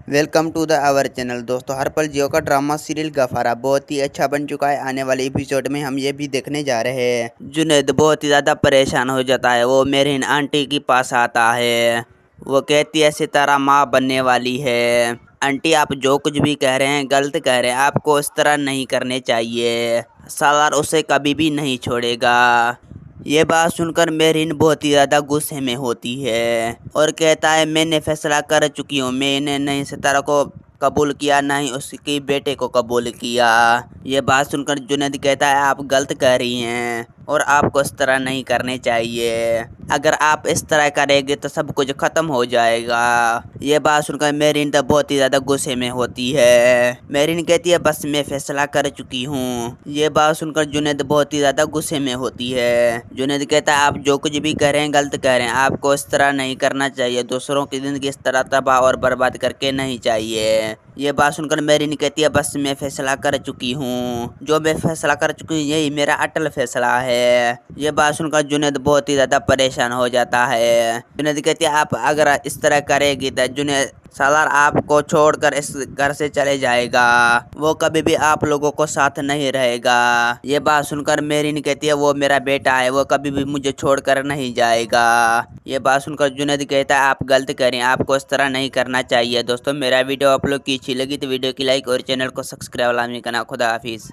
Welcome to the our channel. दोस्तों, हर पल जियो का ड्रामा सीरियल गफारा बहुत ही अच्छा बन चुका है। आने वाले एपिसोड में हम ये भी देखने जा रहे हैं। जुनैद बहुत ही ज़्यादा परेशान हो जाता है। वो मेहरीन आंटी के पास आता है। वो कहती है सितारा माँ बनने वाली है। आंटी, आप जो कुछ भी कह रहे हैं गलत कह रहे हैं। आपको इस तरह नहीं करने चाहिए। सालार उसे कभी भी नहीं छोड़ेगा। ये बात सुनकर मेहरीन बहुत ही ज़्यादा गुस्से में होती है और कहता है मैंने फैसला कर चुकी हूँ। मैंने नहीं सितारा को कबूल किया, ना ही उसके बेटे को कबूल किया। ये बात सुनकर जुनैद कहता है आप गलत कह रही हैं और आपको इस तरह नहीं करने चाहिए। अगर आप इस तरह करेंगे तो सब कुछ खत्म हो जाएगा। ये बात सुनकर मेहरीन तो बहुत ही ज्यादा गुस्से में होती है। मेहरीन कहती है बस मैं फैसला कर चुकी हूँ। ये बात सुनकर जुनैद बहुत ही ज्यादा गुस्से में होती है। जुनैद कहता है आप जो कुछ भी कह रहे हैं गलत कह रहे हैं। आपको इस तरह नहीं करना चाहिए। दूसरों की जिंदगी इस तरह तबाह और बर्बाद करके नहीं चाहिए। ये बात सुनकर मेहरीन कहती है बस मैं फैसला कर चुकी हूँ। जो मैं फैसला कर चुकी हूँ यही मेरा अटल फैसला है। ये बात सुनकर जुनैद बहुत ही ज्यादा परेशान हो जाता है। जुनैद कहती है आप अगर इस तरह करेगी तो जुनैद सालार आपको छोड़कर इस घर से चले जाएगा। वो कभी भी आप लोगों को साथ नहीं रहेगा। ये बात सुनकर मेहरीन कहती है वो मेरा बेटा है, वो कभी भी मुझे छोड़कर नहीं जाएगा। ये बात सुनकर जुनैद कहता है आप गलत करें, आपको इस तरह नहीं करना चाहिए। दोस्तों, मेरा वीडियो आप लोग की अच्छी लगी तो वीडियो की लाइक और चैनल को सब्सक्राइब लाजमी करना। खुदा हाफिज़।